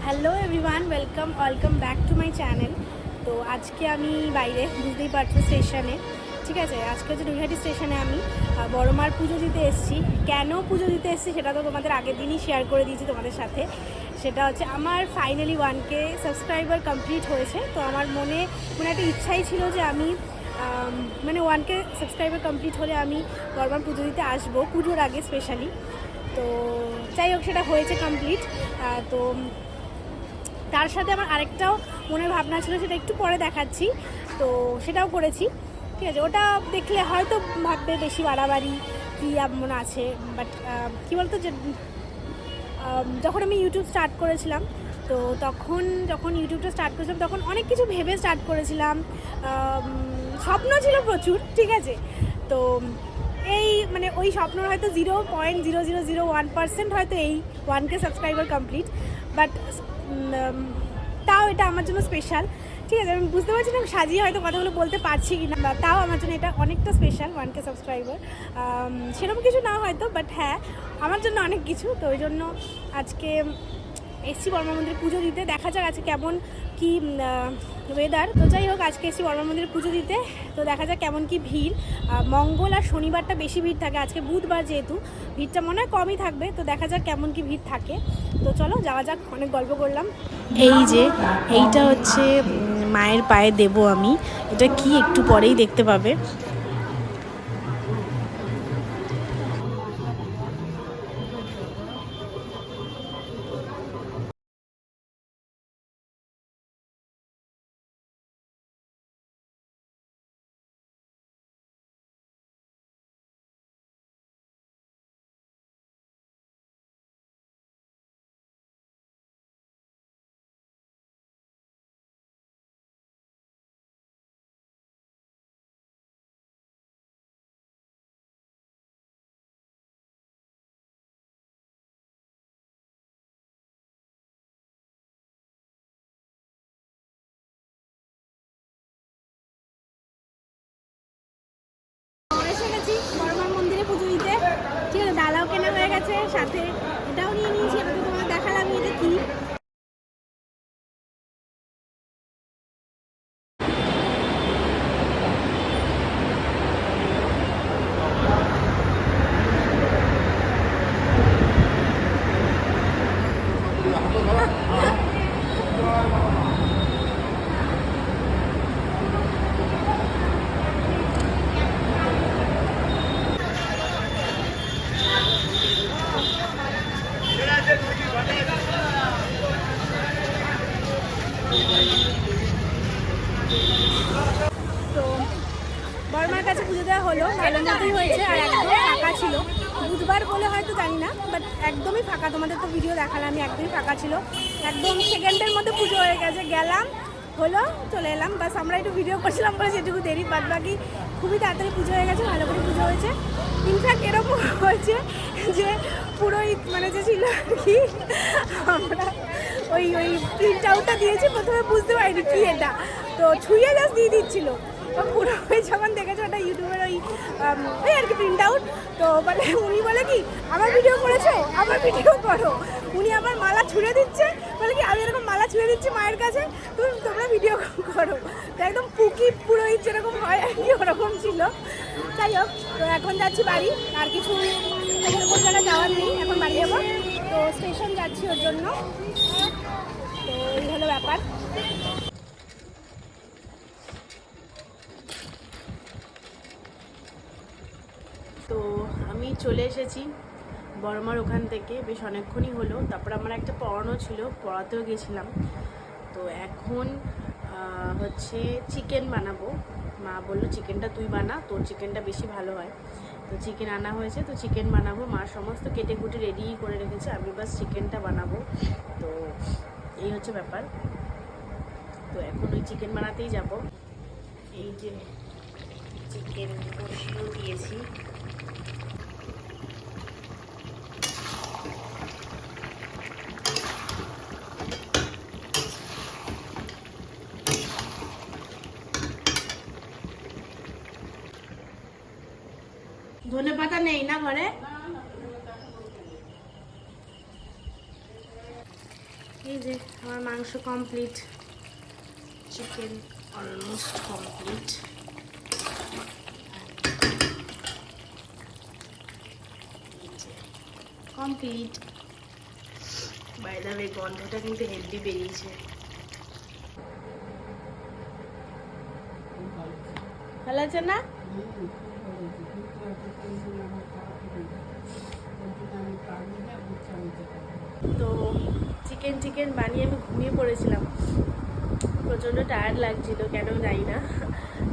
Hello everyone, welcome back to my channel. তো আজকে আমি বাইরে, বুঝতেই পারছো, স্টেশনে। ঠিক আছে, আজকে হচ্ছে নৈহাটি স্টেশনে আমি বড় মার পুজো দিতে এসেছি। কেন পুজো দিতে এসেছি সেটা তো তোমাদের আগের দিনই শেয়ার করে দিয়েছি তোমাদের সাথে। সেটা হচ্ছে আমার ফাইনালি 1K সাবস্ক্রাইবার কমপ্লিট হয়েছে। তো আমার মনে একটা ইচ্ছাই ছিল যে আমি 1K সাবস্ক্রাইবার কমপ্লিট হলে আমি বড় মার পুজো দিতে আসবো, পুজোর আগে স্পেশালি। তো যাই হোক, সেটা হয়েছে কমপ্লিট। তো তার সাথে আমার আরেকটাও মনের ভাবনা ছিল, সেটা একটু পরে দেখাচ্ছি। তো সেটাও করেছি। ঠিক আছে, ওটা দেখলে হয়তো ভাববে বেশি বাড়াবাড়ি কী এমন আছে। বাট কী বলতো, যে যখন আমি ইউটিউব স্টার্ট করেছিলাম, তো যখন ইউটিউবটা স্টার্ট করেছিলাম তখন অনেক কিছু ভেবে স্টার্ট করেছিলাম। স্বপ্ন ছিল প্রচুর, ঠিক আছে। তো এই ওই স্বপ্নর হয়তো 0.0001% হয়তো এই 1K সাবস্ক্রাইবার কমপ্লিট। বাট তাও এটা আমার জন্য স্পেশাল। ঠিক আছে, আমি বুঝতে পারছি না আমি সাজিয়ে হয়তো কথাগুলো বলতে পারছি কি না, বা তাও আমার জন্য এটা অনেকটা স্পেশাল 1K সাবস্ক্রাইবার। সেরকম কিছু না হয়তো, বাট হ্যাঁ, আমার জন্য অনেক কিছু। তো ওই জন্য আজকে এসছি বর্মা মন্দিরে পুজো দিতে। দেখা যাক আজকে কেমন কি ওয়েদার। তো যাই হোক, আজকে এসছি বর্মা মন্দিরে পুজো দিতে। তো দেখা যাক কেমন কি ভিড়। মঙ্গল আর শনিবারটা বেশি ভিড় থাকে, আজকে বুধবার যেহেতু ভিড়টা মনে হয় কমই থাকবে। তো দেখা যাক কেমন কি ভিড় থাকে। তো চলো যাওয়া যাক, অনেক গল্প করলাম। এইটা হচ্ছে মায়ের পায়ে দেব আমি। এটা কি একটু পরেই দেখতে পাবে। এসে গেছি বড়মার মন্দিরে পুজো দিতে। ঠিক আছে, ডালাও কেনা হয়ে গেছে, সাথে এটাও নিয়ে নিয়েছি। এটা তো তোমার দেখালাম, এটা কি। তো বড়মার কাছে পুজো দেওয়া হলো, ভালো মতোই হয়েছে। আর একদম ফাঁকা ছিল, বুধবার বলে হয়তো জানি না, বাট একদমই ফাঁকা। তোমাদের তো ভিডিও দেখালাম, আমি একদমই ফাঁকা ছিল। একদম সেকেন্ডের মধ্যে পুজো হয়ে গেছে, গেলাম, হলো, চলে এলাম। বাস আমরা একটু ভিডিও করছিলাম বলে যেটুকু দেরি, বাদ বাকি খুবই তাড়াতাড়ি পুজো হয়ে গেছে, ভালো করে পুজো হয়েছে। ইনফ্যাক্ট এরকম হয়েছে যে পুরোই যে ছিল আর কি, আমরা ওই প্রিন্ট আউটটা দিয়েছি, প্রথমে বুঝতে পারিনি কি এটা, তো ছুঁয়ে জাস্ট দিয়ে দিচ্ছিলো। তো পুরো যখন দেখেছো ওটা ইউটিউবের ওই আর কি প্রিন্ট আউট, তো উনি বলে কি, আমার ভিডিও করেছো, আমার ভিডিও করো। উনি আবার মালা ছুঁড়ে দিচ্ছে, বলে কি আমি এরকম মালা ছুঁড়ে দিচ্ছি মায়ের কাছে, তোমরা ভিডিও করো। তো একদম পুকি পুরোহিত যেরকম হয় আর কি, ওরকম ছিল। যাই হোক, তো এখন যাচ্ছি বাড়ি, আর কিছু কোনো জায়গায় যাওয়ার নেই, এখন বাড়ি যাবো। তো স্টেশন যাচ্ছি ওর জন্য। তো এই হলো ব্যাপার। তো আমি চলে এসেছি বড়মার ওখান থেকে, বেশ অনেকক্ষণই হলো। তারপর আমার একটা পড়ানো ছিল, পড়াতেও গেছিলাম। তো এখন হচ্ছে চিকেন বানাবো। মা বললো চিকেনটা তুই বানা, তোর চিকেনটা বেশি ভালো হয়। তো চিকেন আনা হয়েছে, তো চিকেন বানাবো। মা সমস্ত কেটে কুটে রেডি করে রেখেছে, আমি বাস চিকেনটা বানাবো। তো এই হচ্ছে ব্যাপার। তো এখন ওই চিকেন বানাতেই যাব। এই যে চিকেন কষিয়েও দিয়েছি। ধনে পাতা নেই না ঘরে? এই যে আমার মাংস complete, chicken almost complete. Complete. By the way গন্ধটা কিন্তু হেভি বেরিয়েছে। ভালো আছে না? তো চিকেন বানিয়ে আমি ঘুমিয়ে পড়েছিলাম, প্রচণ্ড টায়ার্ড লাগছিল কেন জানি না।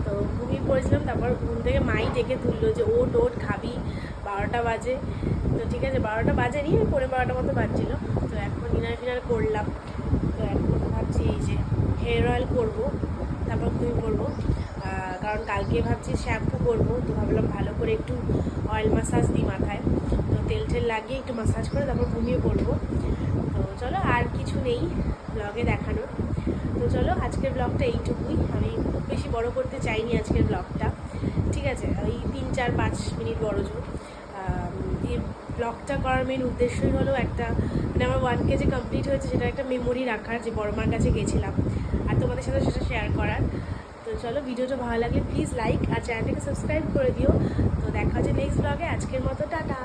তো ঘুমিয়ে পড়েছিলাম, তারপর ঘুম থেকে মাই ডেকে তুললো যে ওট খাবি, 12টা বাজে। তো ঠিক আছে, 12টা বাজেনি, 12:15 মতো বাজছিল। তো এখন ডিনার করলাম। তো এখন ভাবছি এই যে হেয়ার অয়েল করবো, তারপর ঘুমিয়ে পড়বো। কারণ কালকে ভাবছি শ্যাম্পু করবো, তো ভাবলাম ভালো করে একটু অয়েল মাসাজ দিই মাথায়। তো তেল লাগিয়ে একটু মাসাজ করে তারপর ঘুমিয়ে পড়বো। তো চলো, আর কিছু নেই ব্লগে দেখানোর। তো চলো, আজকের ব্লগটা এইটুকুই। আমি খুব বেশি বড় করতে চাইনি আজকের ব্লগটা, ঠিক আছে? ওই 3-4-5 মিনিট বড় জোর। এই ব্লগটা করার মেন উদ্দেশ্যই হলো একটা, মানে আমার 1K যে কমপ্লিট হয়েছে সেটা একটা মেমোরি রাখার, যে বড় মার কাছে গেছিলাম, আর তোমাদের সাথে সেটা শেয়ার করার। তো চলো, ভিডিওটা ভালো লাগলে প্লিজ লাইক আর চ্যানেলটাকে সাবস্ক্রাইব করে দিও। তো দেখা হচ্ছে নেক্সট ব্লগে। আজকের মতো টাটা।